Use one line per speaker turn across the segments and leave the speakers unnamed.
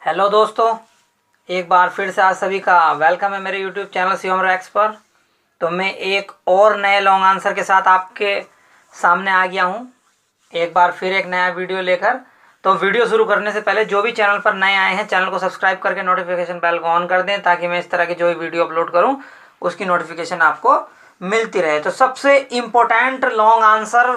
Hello दोस्तों, एक बार फिर से आप सभी का वेलकम है मेरे यूट्यूब चैनल शिवम रैक्स पर। तो मैं एक और नए लॉन्ग आंसर के साथ आपके सामने आ गया हूँ, एक बार फिर एक नया वीडियो लेकर। तो वीडियो शुरू करने से पहले जो भी चैनल पर नए आए हैं, चैनल को सब्सक्राइब करके नोटिफिकेशन बेल को ऑन कर दें, ताकि मैं इस तरह की जो भी वीडियो अपलोड करूँ उसकी नोटिफिकेशन आपको मिलती रहे। तो सबसे इम्पोर्टेंट लॉन्ग आंसर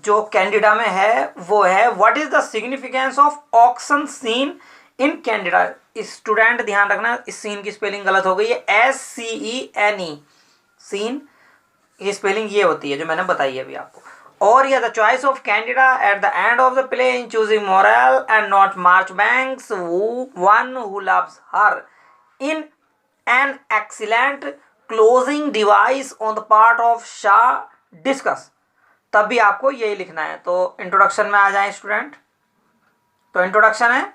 जो कैंडिडा में है वो है, what is the significance of auction scene in Candida. Student ध्यान रखना, इस सीन की स्पेलिंग गलत हो गई है, SCENE सीन, ये स्पेलिंग ये होती है जो मैंने बताई है अभी आपको। और ये the choice of Candida at the end of the play in choosing Morell and not Marchbanks one who loves her in an excellent closing device on the part of Shaw discuss. तब भी आपको यही लिखना है। तो introduction में आ जाए student. तो इंट्रोडक्शन है,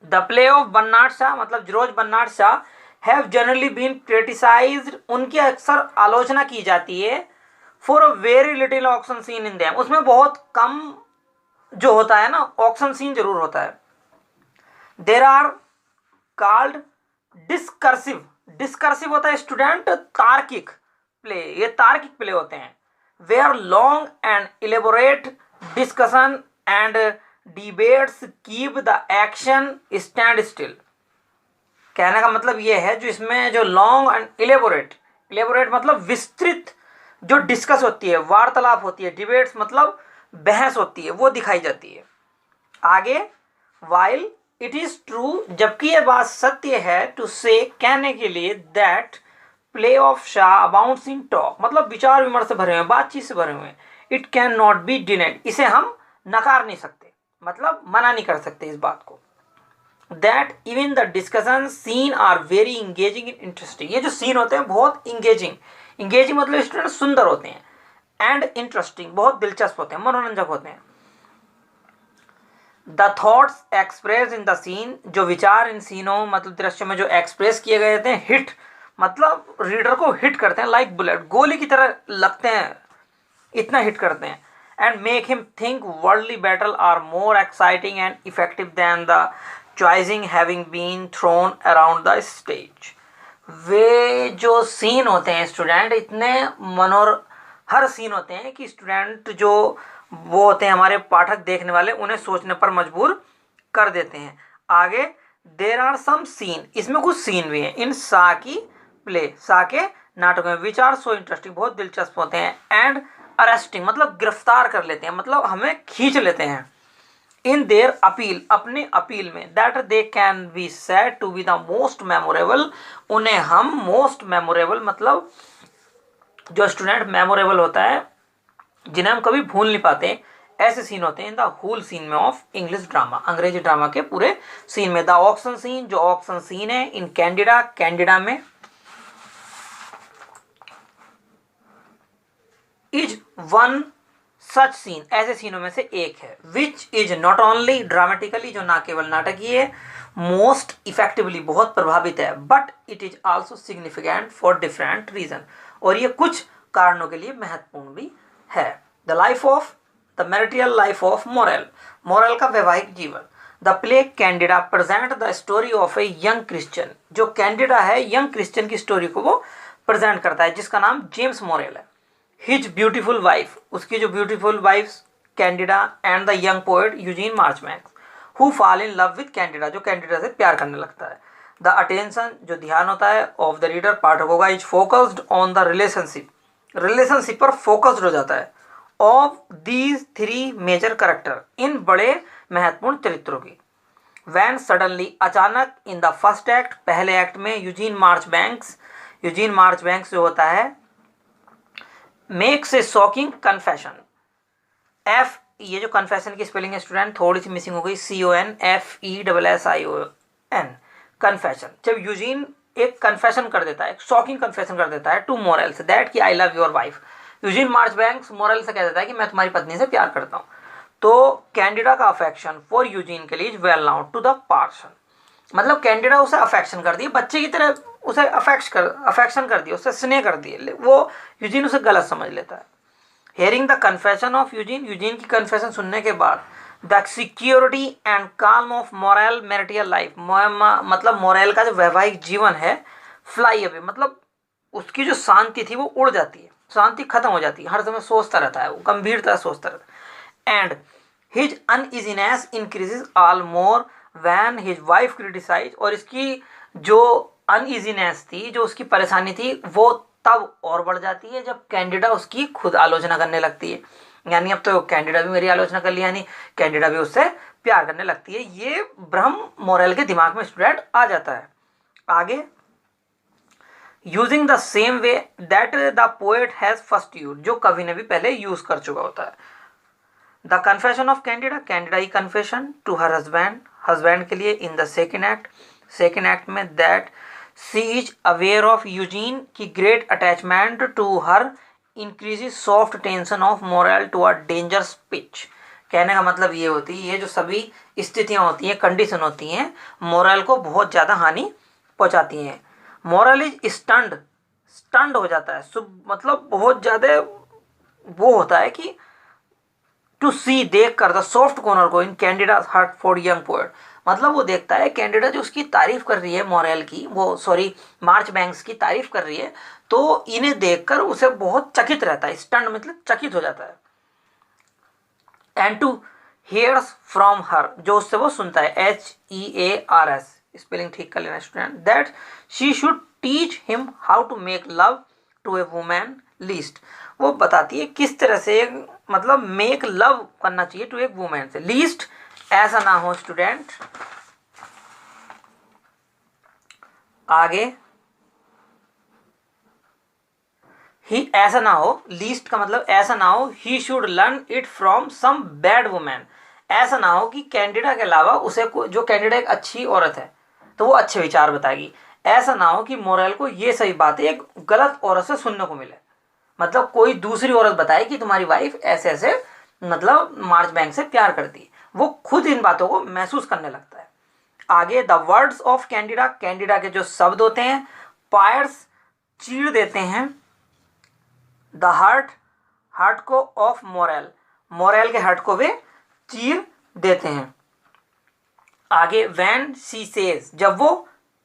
the play of Bernard Shaw, मतलब George Bernard Shaw, have generally been criticised, उनकी अक्सर आलोचना की जाती है, for a very little action scene in them, उसमें बहुत कम जो होता है ना ऑक्शन सीन जरूर होता है। There are called discursive, discursive होता है स्टूडेंट तार्किक प्ले, ये तार्किक प्ले होते हैं। Where long and elaborate discussion and debates keep the action stand still. कहने का मतलब ये है, जो इसमें जो लॉन्ग एंड इलेबोरेट, इलेबोरेट मतलब विस्तृत जो डिस्कस होती है, वार्तालाप होती है, डिबेट्स मतलब बहस होती है, वो दिखाई जाती है। आगे, वाइल इट इज ट्रू, जबकि ये बात सत्य है, टू से कहने के लिए, that play of Shah abounds in talk, मतलब विचार विमर्श से भरे हुए हैं, बातचीत से भरे हुए हैं। It can not be denied, इसे हम नकार नहीं सकते, मतलब मना नहीं कर सकते इस बात को। That even the discussion scene are very engaging in interesting, ये जो सीन होते हैं बहुत इंगेजिंग, इंगेजिंग मतलब स्टूडेंट सुंदर होते हैं, एंड इंटरेस्टिंग बहुत दिलचस्प होते हैं, मनोरंजक होते हैं। The thoughts express in the scene, जो विचार इन सीनों मतलब दृश्य में जो एक्सप्रेस किए गए थे, हिट मतलब रीडर को हिट करते हैं, लाइक बुलेट, गोली की तरह लगते हैं, इतना हिट करते हैं। And make him think worldly battle are more exciting and effective than the choicing having been thrown around the stage. वे जो सीन होते हैं स्टूडेंट, इतने हर सीन होते हैं कि स्टूडेंट जो वो होते हैं हमारे पाठक देखने वाले, उन्हें सोचने पर मजबूर कर देते हैं। आगे, देर आर सम सीन, इसमें कुछ सीन भी हैं इन शाह की प्ले, शाह के नाटक में, विचार सो इंटरेस्टिंग बहुत दिलचस्प होते हैं, एंड अरेस्टिंग मतलब गिरफ्तार कर लेते हैं, मतलब हमें खींच लेते हैं। इन देयर अपील, अपने अपील में, that they can be said to be the most memorable, उन्हें हम मोस्ट मेमोरेबल मतलब जो स्टूडेंट मेमोरेबल होता है, जिन्हें हम कभी भूल नहीं पाते, ऐसे सीन होते हैं इन द होल सीन में ऑफ इंग्लिश ड्रामा, अंग्रेजी ड्रामा के पूरे सीन में। द ऑक्शन सीन, जो ऑक्शन सीन है इन कैंडिडा, कैंडिडा में, इज वन सच सीन, ऐसे सीनों में से एक है, which is not only dramatically, जो ना केवल नाटकीय है, मोस्ट इफेक्टिवली बहुत प्रभावित है, but it is also significant for different reason, और ये कुछ कारणों के लिए महत्वपूर्ण भी है। The life of the marital life of Morell, Morell का वैवाहिक जीवन। The play Candida present the story of a young Christian, जो कैंडिडा है यंग क्रिश्चियन की स्टोरी को वो प्रेजेंट करता है, जिसका नाम जेम्स मोरेल है। हिज ब्यूटीफुल वाइफ, उसकी जो beautiful wife Candida, and the young poet Eugene Marchbanks, who fall in love with Candida, जो कैंडिडा से प्यार करने लगता है। द अटेंशन, जो ध्यान होता है, ऑफ द रीडर पाठकों का, is focused on the relationship, relationship पर फोकस्ड हो जाता है, of these three major character, इन बड़े महत्वपूर्ण चरित्रों की। वैन सडनली, अचानक, इन द फर्स्ट एक्ट, पहले एक्ट में, यूजीन मार्चबैंक्स, यूजीन मार्चबैंक्स जो होता है, मेक्स ए शॉकिंग कन्फेशन, एफ, ये जो कन्फेशन की स्पेलिंग है स्टूडेंट थोड़ी सी मिसिंग हो गई, CONFESSION, कन्फेशन। जब यूजीन एक कन्फेशन कर देता है, एक शॉकिंग कन्फेशन कर देता है टू मोरल से, दैट कि I love your wife, Eugene Marchbanks Morell से कह देता है कि मैं तुम्हारी पत्नी से प्यार करता हूँ। तो कैंडिडा का अफेक्शन फॉर यूजीन के लिए is well known to the person, मतलब कैंडिडा उसे अफेक्शन कर दिए, बच्चे की तरह उसे अफेक्शन कर दिया, उसे स्नेह कर दिए, वो यूजीन उसे गलत समझ लेता है। Hearing the confession of Eugene, Eugene की कन्फेशन सुनने के बाद, the security and calm of moral marital life, मतलब मोरल का जो वैवाहिक जीवन है फ्लाई अवे, मतलब उसकी जो शांति थी वो उड़ जाती है, शांति खत्म हो जाती है, हर समय सोचता रहता है, वो गंभीरता सोचता रहता है। And his uneasiness increases all more when his wife criticize, और इसकी जो अनइजीनेस थी, जो उसकी परेशानी थी, वो तब और बढ़ जाती है जब कैंडिडा उसकी खुद आलोचना करने लगती है। यानी अब तो कैंडिडा भी मेरी आलोचना कर लिया, यानी कैंडिडा भी उससे प्यार करने लगती है। ये भ्रम मोरल के दिमाग में स्टूडेंट आ जाता है। आगे, using the same way that the poet has first use, जो कवि ने भी पहले यूज कर चुका होता है। The confession of Candida, Candida की confession to her husband, husband के लिए इन द सेकेंड एक्ट में, that she is aware of Eugene की great attachment to her increase soft tension of Morell to a dangerous pitch. कहने का मतलब ये होती है, ये जो सभी स्थितियाँ होती हैं, कंडीशन होती हैं, मोरल को बहुत ज़्यादा हानि पहुँचाती हैं। मोरल इज स्टंड हो जाता है, मतलब बहुत ज़्यादा वो होता है कि टू सी, देख कर, द सॉफ्ट कॉर्नर को in Candida heart for young poet, मतलब वो देखता है कैंडिडा जो उसकी तारीफ कर रही है मोरल की, वो सॉरी मार्चबैंक्स की तारीफ कर रही है, तो इन्हें देखकर उसे बहुत चकित रहता है, स्टंड मतलब चकित हो जाता है। And to hears from her, जो उससे वो सुनता है, HEARS, स्पेलिंग ठीक कर लेना student, that she should teach him how to make love to a woman least, वो बताती है किस तरह से मतलब मेक लव करना चाहिए टू ए वुमैन से, लीस्ट ऐसा ना हो स्टूडेंट। आगे, ही ऐसा ना हो, लीस्ट का मतलब ऐसा ना हो, he should learn it from some bad women, ऐसा ना हो कि कैंडिडा के अलावा उसे जो कैंडिडा एक अच्छी औरत है तो वो अच्छे विचार बताएगी, ऐसा ना हो कि मोरल को ये सही बात है एक गलत औरत से सुनने को मिले, मतलब कोई दूसरी औरत बताए कि तुम्हारी वाइफ ऐसे ऐसे मतलब मार्चबैंक से प्यार करती है, वो खुद इन बातों को महसूस करने लगता है। आगे, the words of Candida, Candida के जो शब्द होते हैं, पायर्स चीर देते हैं, द हार्ट को ऑफ मोरल के हार्ट को वे चीर देते हैं। आगे, वैन सी सेज, जब वो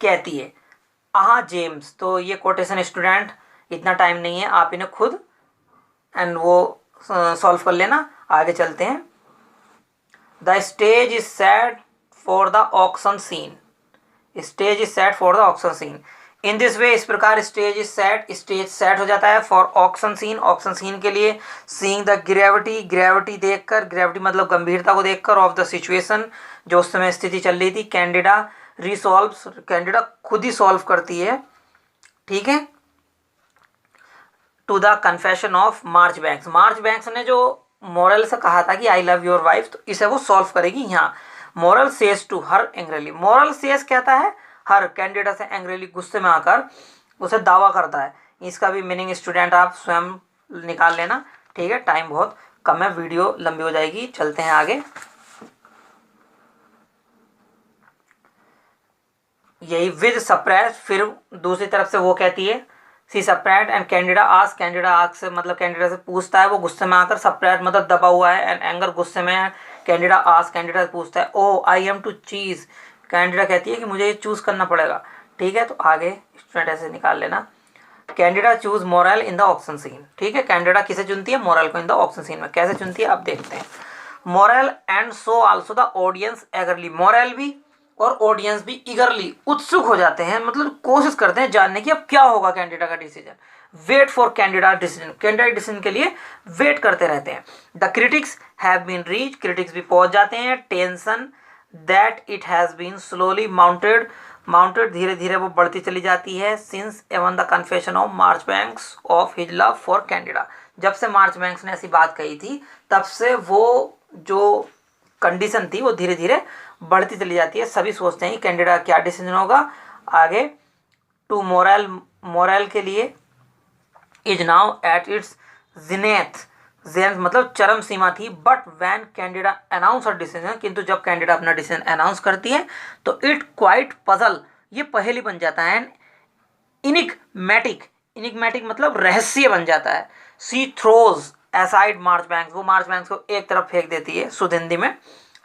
कहती है, जेम्स, तो ये कोटेशन स्टूडेंट इतना टाइम नहीं है, आप इन्हें खुद एंड वो सॉल्व कर लेना। आगे चलते हैं। The stage is set for the auction scene, stage is set for the auction scene, in this way, इस प्रकार स्टेज सेट हो जाता है फॉर ऑक्शन सीन के लिए, सीइंग द ग्रेविटी देखकर, ग्रेविटी मतलब गंभीरता को देखकर, ऑफ द सिचुएशन, जो उस समय स्थिति चल रही थी, कैंडिडा खुद ही सॉल्व करती है, ठीक है, टू द कन्फेशन ऑफ मार्चबैंक्स ने जो मोरल से कहा था कि आई लव योर वाइफ, तो इसे वो सॉल्व करेगी यहाँ। Morell says to her angrily, Morell says कहता है हर, कैंडिडा से एंग्रीली गुस्से में आकर उसे दावा करता है। इसका भी मीनिंग स्टूडेंट आप स्वयं निकाल लेना, ठीक है, टाइम बहुत कम है, वीडियो लंबी हो जाएगी। चलते हैं आगे। यही विद सप्रेस, फिर दूसरी तरफ से वो कहती है सी सप्रेट एंड कैंडिडा आस्क से मतलब कैंडिडा से पूछता है, वो गुस्से में आकर, सप्रेट मतलब दबा हुआ है, एंड एंगर गुस्से में है, कैंडिडा से पूछता है, ओ आई एम टू चीज, कैंडिडा कहती है कि मुझे ये चूज करना पड़ेगा, ठीक है। तो आगे स्टूडेंट ऐसे निकाल लेना, Candida choose Morell in the auction scene, ठीक है, कैंडिडा किसे चुनती है, मोरल को इन द ऑक्शन सीन में। कैसे चुनती है आप देखते हैं। Morell and so also the audience eagerly, Morell भी और ऑडियंस भी ईगरली उत्सुक हो जाते हैं, मतलब कोशिश करते हैं जानने की अब क्या होगा कैंडिडा का decision, wait for Candida decision के लिए वेट करते रहते हैं। The critics have been reach, critics भी पहुंच जाते हैं, tension that it has been slowly mounted, धीरे धीरे वो बढ़ती चली जाती है, since even the confession of Marchbanks of his love for Candida, जब से मार्चबैंक्स ने ऐसी बात कही थी तब से वो जो कंडीशन थी वो धीरे धीरे बढ़ती चली जाती है। सभी सोचते हैं कि कैंडिडा क्या डिसीजन होगा। आगे, टू मोरल के लिए इज नाउ एट इट्स जिनेथ, मतलब चरम सीमा थी, but when Candida announce her decision, किंतु जब कैंडिडा अपना डिसीजन अनाउंस करती है तो इट क्वाइट पजल, ये पहेली बन जाता है, इनिग्मेटिक मतलब रहस्य बन जाता है। सी थ्रोज असाइड मार्चबैंक्स, वो मार्चबैंक्स को एक तरफ फेंक देती है, शुद्ध हिंदी में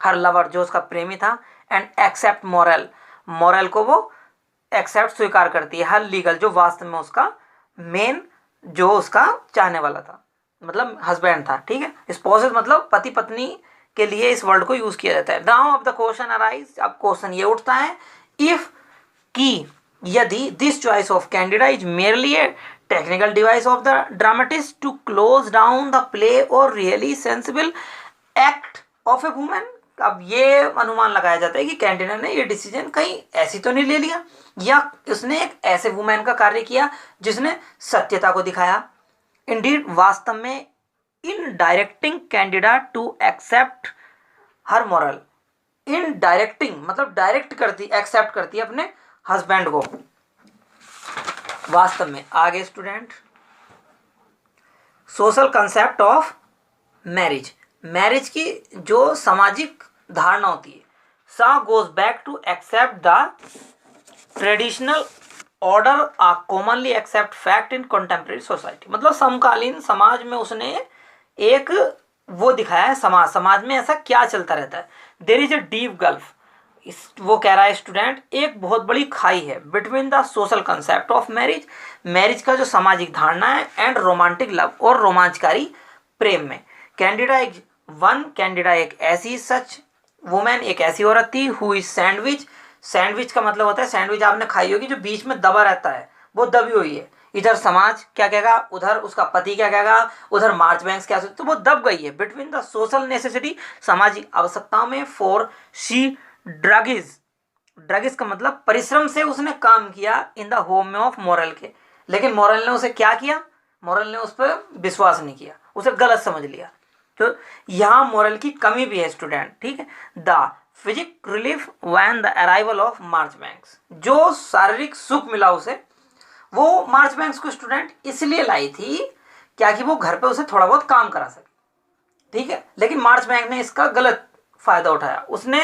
हर लवर जो उसका प्रेमी था, एंड एक्सेप्ट मोरल, मोरल को वो एक्सेप्ट स्वीकार करती है, हर लीगल जो वास्तव में उसका मेन जो उसका चाहने वाला था, मतलब हस्बैंड था, ठीक है। स्पॉसेस मतलब पति पत्नी के लिए इस वर्ड को यूज किया जाता है। नाउ अब द क्वेश्चन अराइज, अब क्वेश्चन ये उठता है, इफ की यदि this choice of Candida is merely a technical device of the dramatist to close down the play और really sensible act of a women. अब ये अनुमान लगाया जाता है कि कैंडिडा ने ये डिसीजन कहीं ऐसी तो नहीं ले लिया, या उसने एक ऐसे वुमेन का कार्य किया जिसने सत्यता को दिखाया। इंडीड वास्तव में in directing Candida to accept her Morell, in directing मतलब डायरेक्ट करती, एक्सेप्ट करती है अपने हस्बैंड को वास्तव में। आगे student, social concept of marriage, marriage की जो सामाजिक धारणा होती है, सा goes back to accept the traditional order आ commonly accept fact in contemporary society, मतलब समकालीन समाज में उसने एक वो दिखाया है, समाज में ऐसा क्या चलता रहता है। There is a deep gulf, वो कह रहा है स्टूडेंट, एक बहुत बड़ी खाई है between the social concept of marriage, marriage का जो सामाजिक धारणा है, एंड रोमांटिक लव और रोमांचकारी प्रेम में। कैंडिडा एक कैंडिडा एक ऐसी सच वुमेन, एक ऐसी औरत थी, हु इज सैंडविच, सैंडविच का मतलब होता है, सैंडविच आपने खाई होगी जो बीच में दबा रहता है, वो दबी हुई है, इधर समाज क्या कहेगा, उधर उसका पति क्या कहेगा, उधर मार्चबैंक्स क्या, तो वो दब गई है बिटवीन द सोशल नेसेसिटी, सामाजिक आवश्यकताओं में, फॉर शी ड्रगिज, ड्रगिज का मतलब परिश्रम से उसने काम किया इन द होम में ऑफ मॉरल के, लेकिन मॉरल ने उसे क्या किया, मॉरल ने उस पर विश्वास नहीं किया, उसे गलत समझ लिया। तो यहाँ मॉरल की कमी भी है स्टूडेंट, ठीक है। The physic relief when the arrival of Marchbanks, जो शारीरिक सुख मिला उसे, वो मार्चबैंक्स को स्टूडेंट इसलिए लाई थी क्या कि वो घर पे उसे थोड़ा बहुत काम करा सके, ठीक है, लेकिन मार्चबैंक ने इसका गलत फायदा उठाया, उसने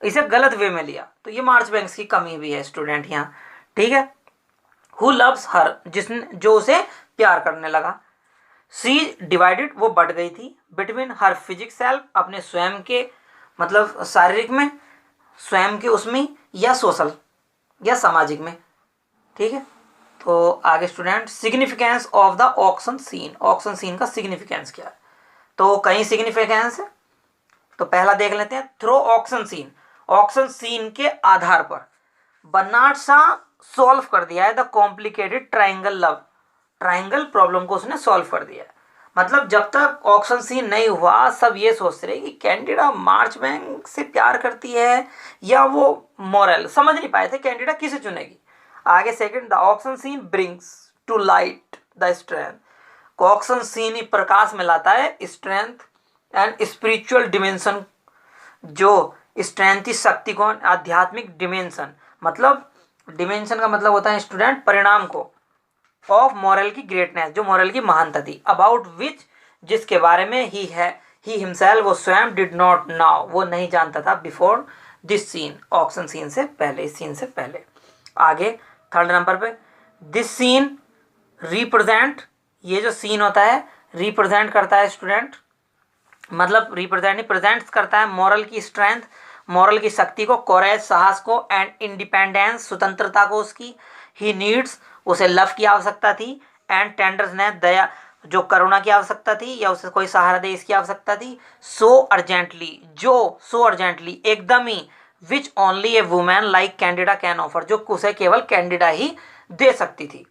इसे गलत वे में लिया, तो ये मार्चबैंक्स की कमी भी है स्टूडेंट यहाँ, ठीक है। हु लव्स हर, जिसने जो उसे प्यार करने लगा। सी डिवाइडेड, वो बढ़ गई थी, बिटवीन हर फिजिक सेल्फ, अपने स्वयं के मतलब शारीरिक में, स्वयं के उसमें, या सोशल या सामाजिक में, ठीक है। तो आगे student, significance of the auction scene, auction scene का सिग्निफिकेंस क्या है, तो कई सिग्निफिकेंस है, तो पहला देख लेते हैं। Through auction scene, auction scene के आधार पर बर्नार्ड शॉ सॉल्व कर दिया है the complicated triangle love, triangle problem को उसने सॉल्व कर दिया है। मतलब जब तक ऑक्शन सीन नहीं हुआ सब ये सोचते रहे कि कैंडिडा मार्चबैंक से प्यार करती है या वो मॉरल, समझ नहीं पाए थे कैंडिडा किसे चुनेगी। आगे second, the auction scene brings to light the strength, action scene ही प्रकाश में लाता है स्ट्रेंथ एंड स्पिरिचुअल डिमेंशन, जो स्ट्रेंथ की शक्ति को, आध्यात्मिक डिमेंशन, मतलब डिमेंशन का मतलब होता है स्टूडेंट परिणाम को, ऑफ मॉरल की ग्रेटनेस, जो मॉरल की महानता थी, अबाउट विच, जिसके बारे में ही हिमसेल्फ, वो स्वयं डिड नॉट नाउ, वो नहीं जानता था, before this scene, auction scene से पहले, इस सीन से पहले। आगे थर्ड नंबर पे, दिस सीन रिप्रेजेंट, ये जो सीन होता है रिप्रेजेंट करता है स्टूडेंट, मतलब रिप्रेजेंट नहीं प्रेजेंट्स करता है मॉरल की स्ट्रेंथ, मॉरल की शक्ति को, कोरेज साहस को, एंड इंडिपेंडेंस स्वतंत्रता को उसकी। ही नीड्स, उसे लव की आवश्यकता थी, एंड टेंडरनेस दया, जो करुणा की आवश्यकता थी या उसे कोई सहारा दे इसकी आवश्यकता थी। सो अर्जेंटली, जो सो अर्जेंटली एकदम ही, which only a women like Candida can offer, जो उसे केवल कैंडिडा ही दे सकती थी।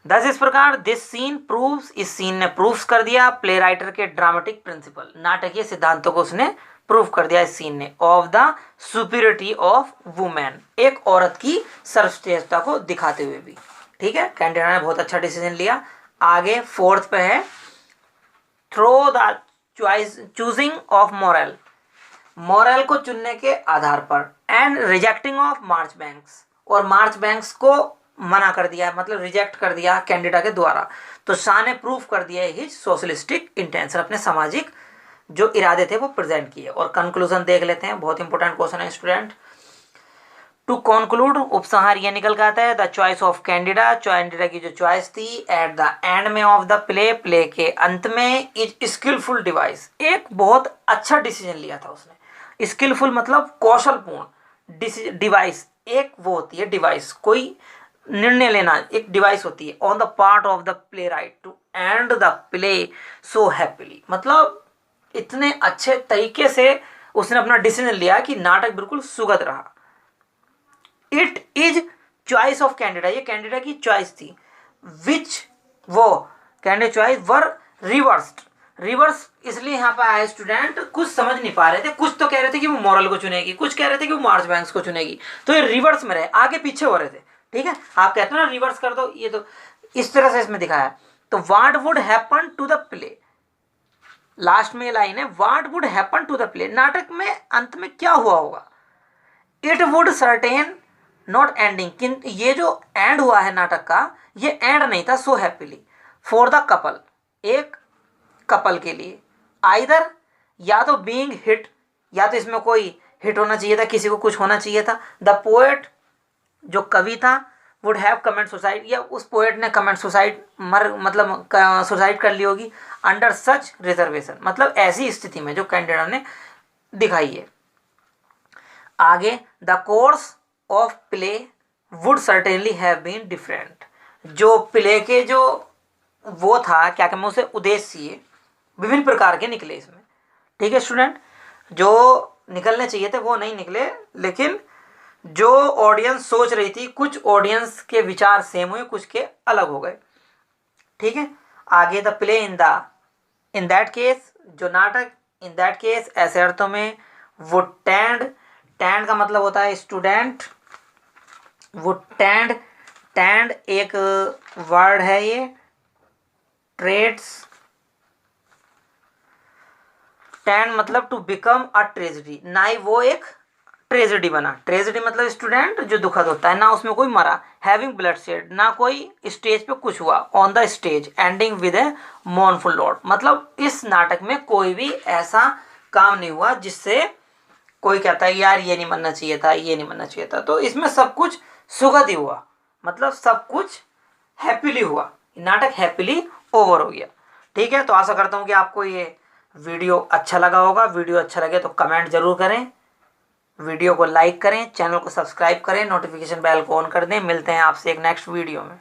दस इस प्रकार दिस सीन प्रूव्स, इस सीन ने प्रूव्स कर दिया प्ले राइटर के ड्रामेटिक प्रिंसिपल, नाटकीय सिद्धांतों को उसने प्रूव कर दिया इस सीन ने, of the superiority of women, एक औरत की सर्वश्रेष्ठता को दिखाते हुए भी, ठीक है। कैंडिडा ने बहुत अच्छा डिसीजन लिया। आगे फोर्थ पे है, through the choice choosing of Morell, Morell को चुनने के आधार पर, एंड रिजेक्टिंग ऑफ मार्चबैंक्स, और मार्चबैंक्स को मना कर दिया, मतलब रिजेक्ट कर दिया कैंडिडा के द्वारा। तो शाह ने प्रूफ कर दिया हिज सोशलिस्टिक इंटेंशन, अपने सामाजिक जो इरादे थे वो प्रेजेंट किए। और कंक्लूजन देख लेते हैं, बहुत इंपॉर्टेंट क्वेश्चन है स्टूडेंट। टू कंक्लूड, उपसंहार ये निकल कर आता है, the choice of Candida, Candida की जो चॉइस थी, एट द एंड में ऑफ द प्ले, प्ले के अंत में, इज स्किलफुल डिवाइस, एक बहुत अच्छा डिसीजन लिया था उसने। स्किलफुल मतलब कौशलपूर्ण, डिवाइस एक वो होती है, डिवाइस कोई निर्णय लेना, एक डिवाइस होती है, on the part of the play right to end the play so happily, मतलब इतने अच्छे तरीके से उसने अपना डिसीजन लिया कि नाटक बिल्कुल सुगत रहा। It is choice of Candida, ये कैंडिडा की चॉइस थी, विच वो कैंडिडेट चॉइस वर रिवर्स्ड, रिवर्स इसलिए यहाँ पर आए स्टूडेंट कुछ समझ नहीं पा रहे थे, कुछ तो कह रहे थे कि वो मॉरल को चुनेगी, कुछ कह रहे थे कि वो मार्चबैंक्स को चुनेगी, तो ये रिवर्स में रहे, आगे पीछे हो रहे थे। ठीक है, आप कहते हो ना रिवर्स कर दो, ये तो इस तरह से इसमें दिखाया। तो what would happen to the play, last में लाइन है what would happen to the play, नाटक में अंत में क्या हुआ होगा। It would certain not ending, ये जो एंड हुआ है नाटक का, ये एंड नहीं था, सो हैप्पीली फॉर द कपल, एक कपल के लिए, आइदर या तो बीइंग हिट, या तो इसमें कोई हिट होना चाहिए था, किसी को कुछ होना चाहिए था। द पोएट जो कवि था, वुड हैव कमेंट सुसाइड, या उस पोएट ने कमेंट सुसाइड मतलब सुसाइड कर ली होगी, अंडर सच रिजर्वेशन, मतलब ऐसी स्थिति में जो कैंडिडेट ने दिखाई है। आगे the course of play would certainly have been different, जो प्ले के जो वो था क्या कहते हैं उसे, उद्देश्य विभिन्न प्रकार के निकले इसमें। ठीक है स्टूडेंट, जो निकलने चाहिए थे वो नहीं निकले, लेकिन जो ऑडियंस सोच रही थी, कुछ ऑडियंस के विचार सेम हुए, कुछ के अलग हो गए। ठीक है, आगे the play in that case, जो नाटक इन दैट केस ऐसे अर्थों में, वो टेंड का मतलब होता है स्टूडेंट, वो टेंड एक वर्ड है, ये ट्रेड्स, टेंड मतलब टू बिकम अ ट्रेजेडी, ना ही वो एक ट्रेजेडी बना, ट्रेजेडी मतलब स्टूडेंट जो दुखद होता है, ना उसमें कोई मरा, हैविंग ब्लड शेड, ना कोई स्टेज पे कुछ हुआ, on the stage ending with A mournful note, मतलब इस नाटक में कोई भी ऐसा काम नहीं हुआ जिससे कोई कहता है यार ये नहीं बनना चाहिए था, ये नहीं बनना चाहिए था, तो इसमें सब कुछ सुखद ही हुआ, मतलब सब कुछ हैप्पीली हुआ, नाटक हैप्पीली ओवर हो गया। ठीक है, तो आशा करता हूँ कि आपको ये वीडियो अच्छा लगा होगा। वीडियो अच्छा लगे तो कमेंट जरूर करें, वीडियो को लाइक करें, चैनल को सब्सक्राइब करें, नोटिफिकेशन बेल को ऑन कर दें। मिलते हैं आपसे एक नेक्स्ट वीडियो में।